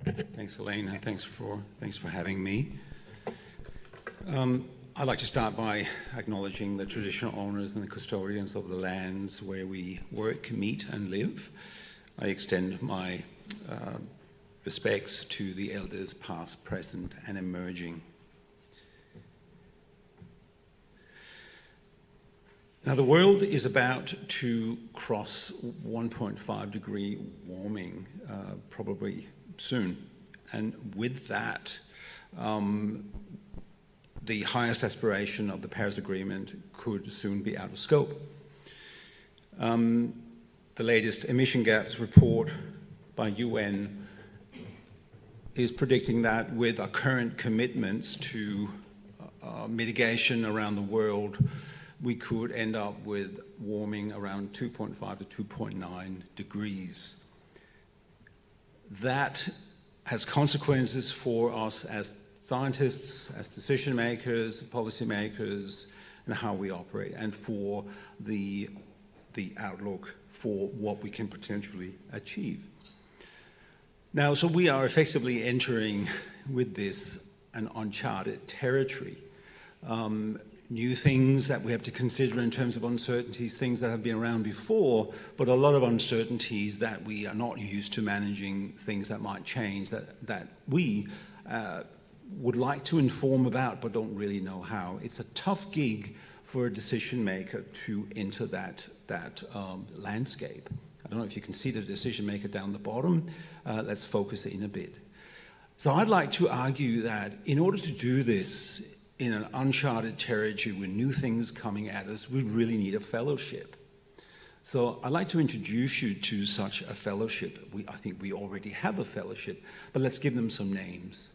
Thanks, Elaine, and thanks for having me. I'd like to start by acknowledging the traditional owners and the custodians of the lands where we work, meet, and live. I extend my respects to the elders past, present, and emerging. Now, the world is about to cross 1.5 degree warming, probably soon. And with that, the highest aspiration of the Paris Agreement could soon be out of scope. The latest emission gaps report by UN is predicting that with our current commitments to mitigation around the world, we could end up with warming around 2.5 to 2.9 degrees. That has consequences for us as scientists, as decision makers, policy makers, and how we operate, and for the outlook for what we can potentially achieve. Now, so we are effectively entering with this an uncharted territory. New things that we have to consider in terms of uncertainties, things that have been around before, but a lot of uncertainties that we are not used to managing, things that might change, that we would like to inform about but don't really know how. It's a tough gig for a decision maker to enter that landscape. I don't know if you can see the decision maker down the bottom. Let's focus in a bit. So I'd like to argue that in order to do this in an uncharted territory with new things coming at us, we really need a fellowship. So I'd like to introduce you to such a fellowship. I think we already have a fellowship, but let's give them some names.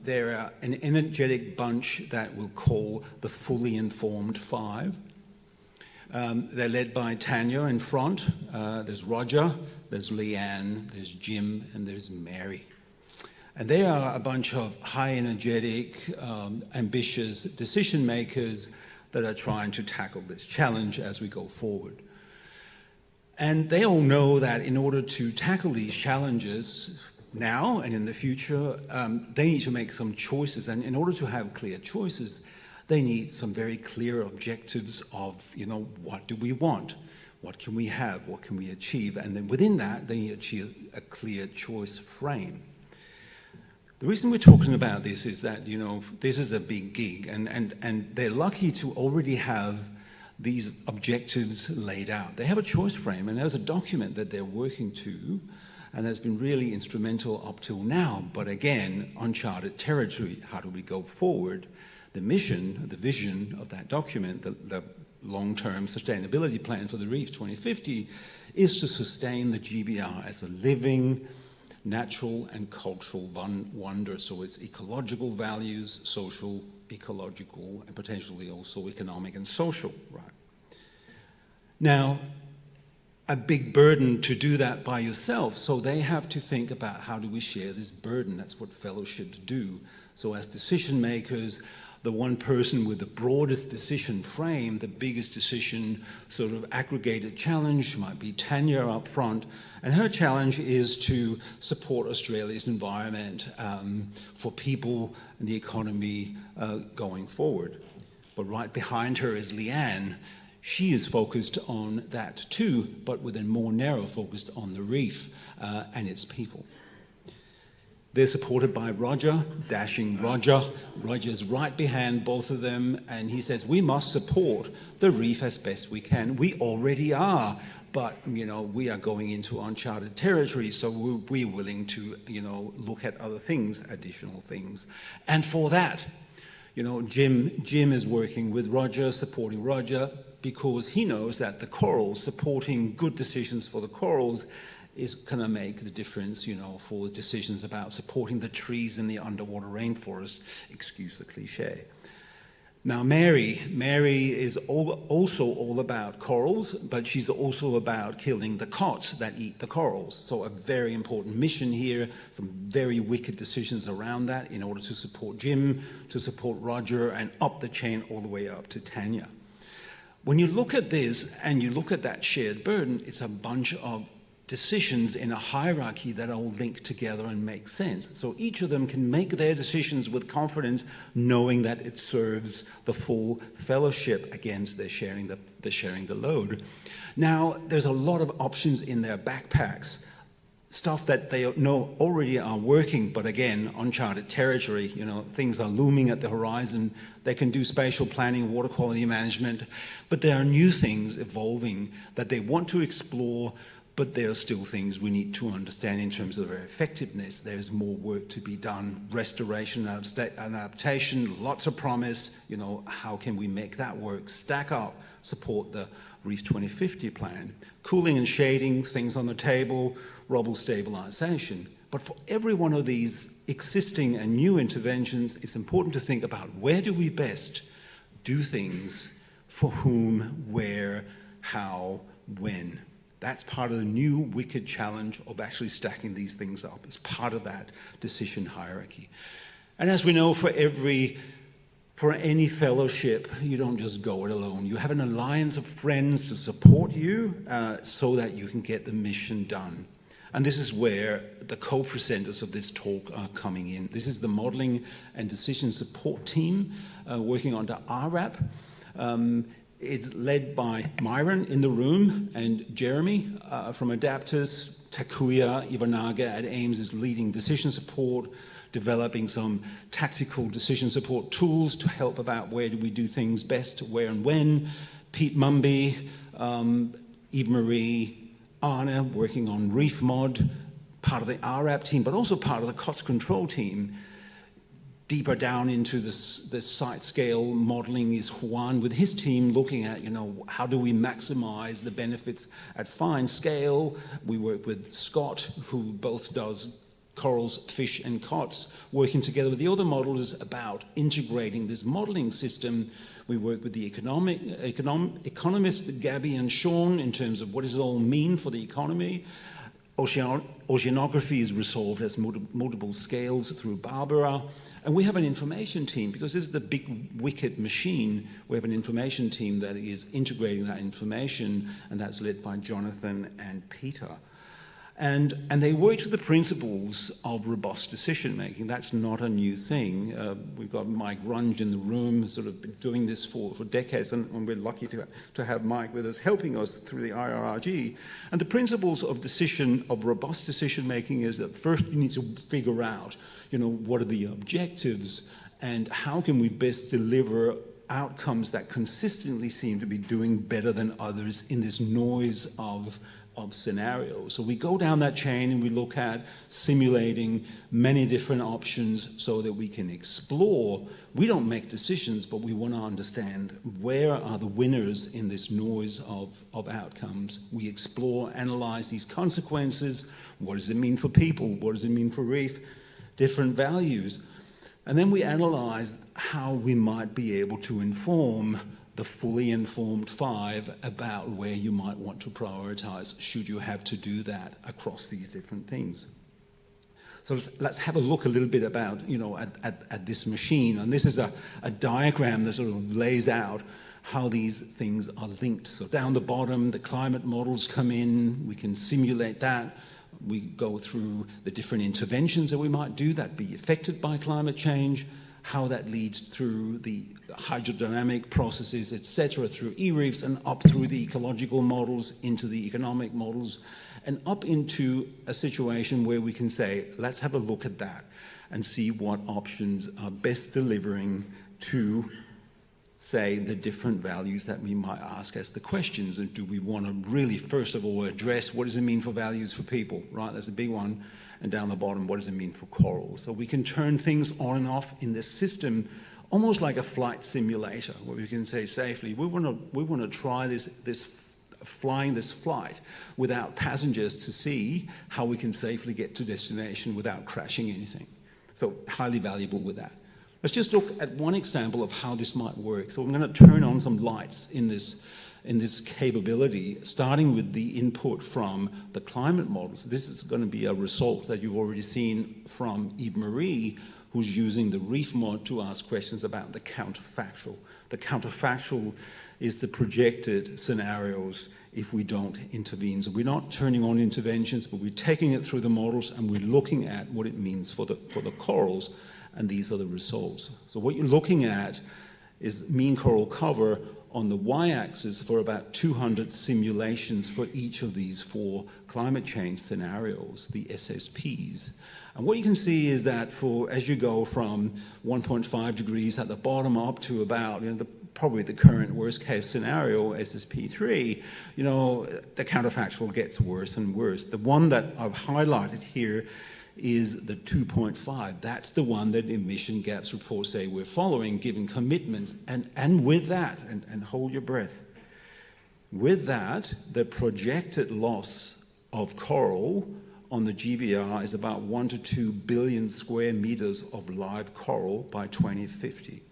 They're an energetic bunch that we'll call the Fully Informed Five. They're led by Tanya in front. There's Roger, there's Leanne, there's Jim, and there's Mary. And they are a bunch of high energetic, ambitious decision makers that are trying to tackle this challenge as we go forward. And they all know that in order to tackle these challenges now and in the future, they need to make some choices. And in order to have clear choices, they need some very clear objectives of, what do we want? What can we have? What can we achieve? And then within that, they need to achieve a clear choice frame. The reason we're talking about this is that, this is a big gig, and they're lucky to already have these objectives laid out. They have a choice frame, and there's a document that they're working to, and that's been really instrumental up till now. But again, uncharted territory. How do we go forward? The mission, the vision of that document, the long-term sustainability plan for the reef 2050, is to sustain the GBR as a living, natural and cultural wonder. So it's ecological values, social, ecological, and potentially also economic and social, right? Now, a big burden to do that by yourself, so they have to think about how do we share this burden. That's what fellowships do. So as decision makers, the one person with the broadest decision frame, the biggest decision sort of aggregated challenge might be Tanya up front, and her challenge is to support Australia's environment for people and the economy going forward. But right behind her is Leanne. She is focused on that too, but with a more narrow focus on the reef and its people. They're supported by Roger, dashing Roger. Roger's right behind both of them, and he says, we must support the reef as best we can. We already are, but, we are going into uncharted territory, so we're willing to, look at other things, additional things. And for that, Jim is working with Roger, supporting Roger, because he knows that the corals, supporting good decisions for the corals, is going to make the difference, for decisions about supporting the trees in the underwater rainforest, excuse the cliche. Now, Mary is also all about corals, but she's also about killing the cots that eat the corals. So a very important mission here, some very wicked decisions around that in order to support Jim, to support Roger, and up the chain all the way up to Tanya. When you look at this and you look at that shared burden, it's a bunch of decisions in a hierarchy that all link together and make sense. So each of them can make their decisions with confidence, knowing that it serves the full fellowship. Again, they're sharing the load. Now, there's a lot of options in their backpacks, stuff that they know already are working, but again, uncharted territory, things are looming at the horizon. They can do spatial planning, water quality management, but there are new things evolving that they want to explore, but there are still things we need to understand in terms of their effectiveness. There's more work to be done. Restoration and adaptation, lots of promise. How can we make that work? Stack up, support the Reef 2050 plan. Cooling and shading, things on the table, rubble stabilization. But for every one of these existing and new interventions, it's important to think about where do we best do things, for whom, where, how, when. That's part of the new wicked challenge of actually stacking these things up. It's part of that decision hierarchy. And as we know, for any fellowship, you don't just go it alone. You have an alliance of friends to support you so that you can get the mission done. And this is where the co-presenters of this talk are coming in. This is the modeling and decision support team working under RRAP. It's led by Myron in the room and Jeremy from Adapters. Takuya Iwanaga at Ames is leading decision support, developing some tactical decision support tools to help about where do we do things best, where and when. Pete Mumby, Eve Marie, Anna working on Reef Mod, part of the RRAP team, but also part of the COTS control team. Deeper down into this site scale modeling is Juan with his team looking at, how do we maximize the benefits at fine scale. We work with Scott, who both does corals, fish, and COTS, working together with the other modelers about integrating this modeling system. We work with the economist Gabby and Sean in terms of what does it all mean for the economy. Oceanography is resolved as multiple scales through Barbara. And we have an information team, because this is the big wicked machine. We have an information team that is integrating that information, and that's led by Jonathan and Peter. And they work to the principles of robust decision-making. That's not a new thing. We've got Mike Runge in the room, sort of been doing this for decades, and we're lucky to have Mike with us, helping us through the IRRG. And the principles of robust decision-making is that first you need to figure out, what are the objectives, and how can we best deliver outcomes that consistently seem to be doing better than others in this noise of scenarios. So we go down that chain and we look at simulating many different options so that we can explore. We don't make decisions, but we want to understand where are the winners in this noise of outcomes. We explore, analyze these consequences. What does it mean for people? What does it mean for reef? Different values. And then we analyze how we might be able to inform the fully informed 5 about where you might want to prioritize, should you have to do that across these different things. So let's have a look a little bit about, at this machine. And this is a diagram that sort of lays out how these things are linked. So down the bottom, the climate models come in. We can simulate that. We go through the different interventions that we might do that be affected by climate change, how that leads through the hydrodynamic processes, etc., through e-reefs and up through the ecological models into the economic models and up into a situation where we can say, let's have a look at that and see what options are best delivering to, say, the different values that we might ask as the questions. And do we want to really, first of all, address what does it mean for values for people, right? That's a big one. And down the bottom, what does it mean for coral? So we can turn things on and off in this system, almost like a flight simulator, where we can say safely, we want to try flying this flight without passengers to see how we can safely get to destination without crashing anything. So highly valuable with that. Let's just look at one example of how this might work. So I'm going to turn on some lights in this capability, starting with the input from the climate models. This is going to be a result that you've already seen from Eve Marie, who's using the reef mod to ask questions about the counterfactual. The counterfactual is the projected scenarios if we don't intervene. So we're not turning on interventions, but we're taking it through the models and we're looking at what it means for the corals, and these are the results. So what you're looking at is mean coral cover on the y-axis for about 200 simulations for each of these 4 climate change scenarios, the SSPs. And what you can see is that as you go from 1.5 degrees at the bottom up to about, probably the current worst case scenario, SSP3, the counterfactual gets worse and worse. The one that I've highlighted here is the 2.5. That's the one that emission gaps reports say we're following, given commitments. And with that, and hold your breath, with that, the projected loss of coral on the GBR is about 1 to 2 billion square meters of live coral by 2050.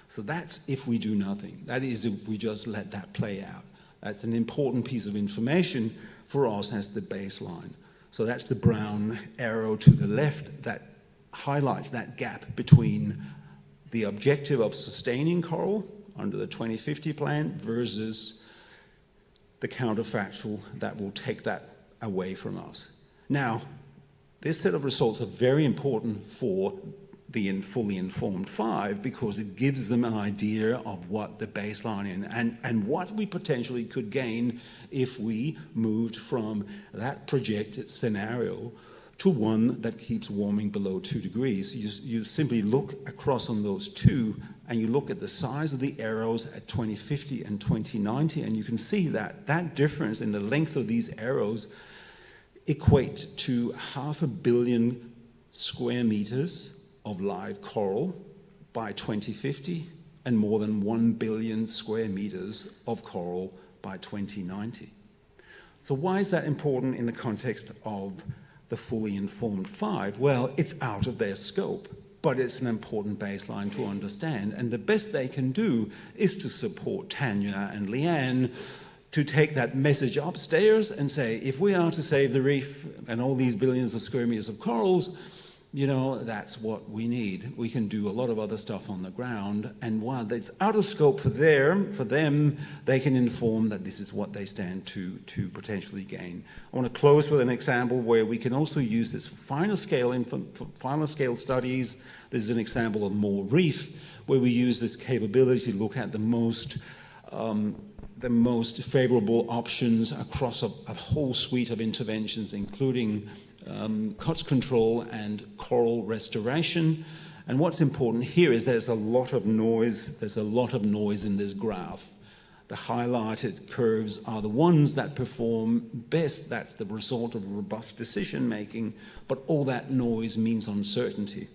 So that's if we do nothing. That is if we just let that play out. That's an important piece of information for us as the baseline. So that's the brown arrow to the left that highlights that gap between the objective of sustaining coral under the 2050 plan versus the counterfactual that will take that away from us. Now, this set of results are very important for the fully informed 5 because it gives them an idea of what the baseline is and what we potentially could gain if we moved from that projected scenario to one that keeps warming below 2 degrees. You simply look across on those two and you look at the size of the arrows at 2050 and 2090, and you can see that that difference in the length of these arrows equate to 500 million square meters of live coral by 2050 and more than 1 billion square meters of coral by 2090. So why is that important in the context of the fully informed 5? Well, it's out of their scope, but it's an important baseline to understand. And the best they can do is to support Tanya and Leanne to take that message upstairs and say, if we are to save the reef and all these billions of square meters of corals, that's what we need. We can do a lot of other stuff on the ground, and while it's out of scope for them, they can inform that this is what they stand to potentially gain. I want to close with an example where we can also use this for final scale studies. This is an example of Moore Reef, where we use this capability to look at the most favorable options across a whole suite of interventions, including cuts control and coral restoration. And what's important here is there's a lot of noise. There's a lot of noise in this graph. The highlighted curves are the ones that perform best. That's the result of robust decision making, but all that noise means uncertainty.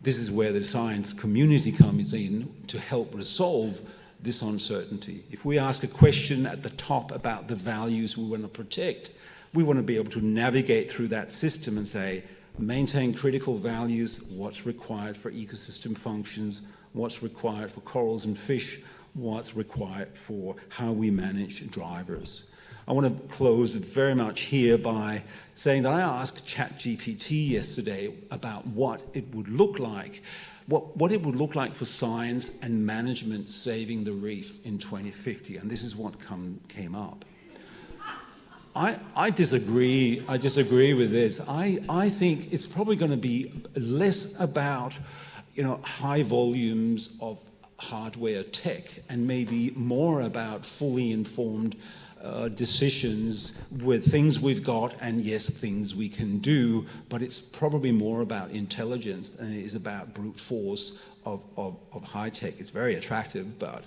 This is where the science community comes in to help resolve this uncertainty. If we ask a question at the top about the values we want to protect, we want to be able to navigate through that system and say, maintain critical values, what's required for ecosystem functions, what's required for corals and fish, what's required for how we manage drivers. I want to close very much here by saying that I asked ChatGPT yesterday about what it would look like, what it would look like for science and management saving the reef in 2050, and this is what came up. I disagree. I disagree with this. I think it's probably going to be less about, high volumes of hardware tech and maybe more about fully informed decisions with things we've got and yes, things we can do, but it's probably more about intelligence than it is about brute force of high tech. It's very attractive, but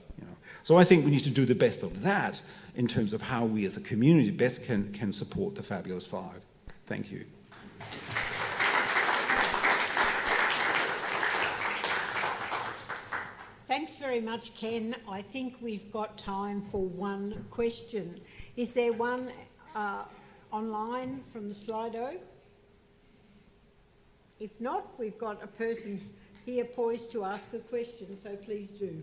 So I think we need to do the best of that in terms of how we as a community best can support the Fabulous 5. Thank you. Thanks very much, Ken. I think we've got time for one question. Is there one online from the Slido? If not, we've got a person here poised to ask a question, so please do.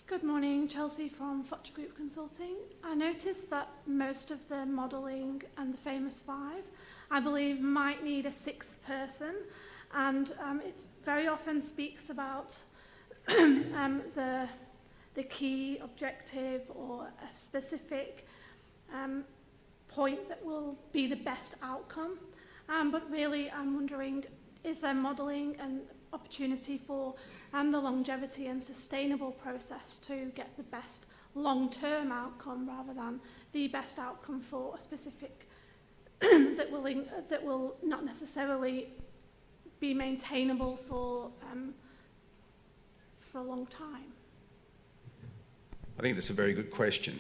Good morning, Chelsea from Futcher Group Consulting. I noticed that most of the modelling and the famous 5, I believe, might need a 6th person. and it very often speaks about the key objective or a specific point that will be the best outcome. But really, I'm wondering, is there modelling and opportunity for the longevity and sustainable process to get the best long-term outcome rather than the best outcome for a specific that will not necessarily be maintainable for a long time? I think that's a very good question.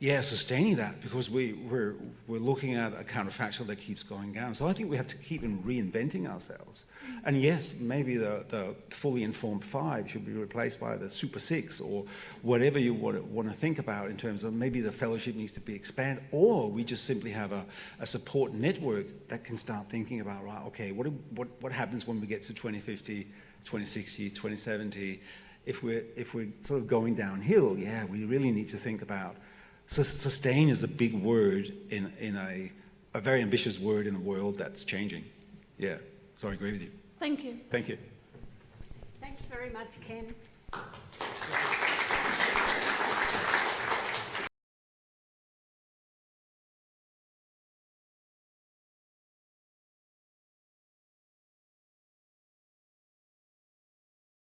Yeah, sustaining that, because we're looking at a counterfactual that keeps going down. So I think we have to keep reinventing ourselves. And yes, maybe the fully informed 5 should be replaced by the super 6, or whatever you want to think about in terms of maybe the fellowship needs to be expanded, or we just simply have a support network that can start thinking about, right, okay, what happens when we get to 2050, 2060, 2070? If we're sort of going downhill, yeah, we really need to think about. Sustain is a big word in a very ambitious word in a world that's changing. Yeah, so I agree with you. Thank you. Thank you. Thanks very much, Ken.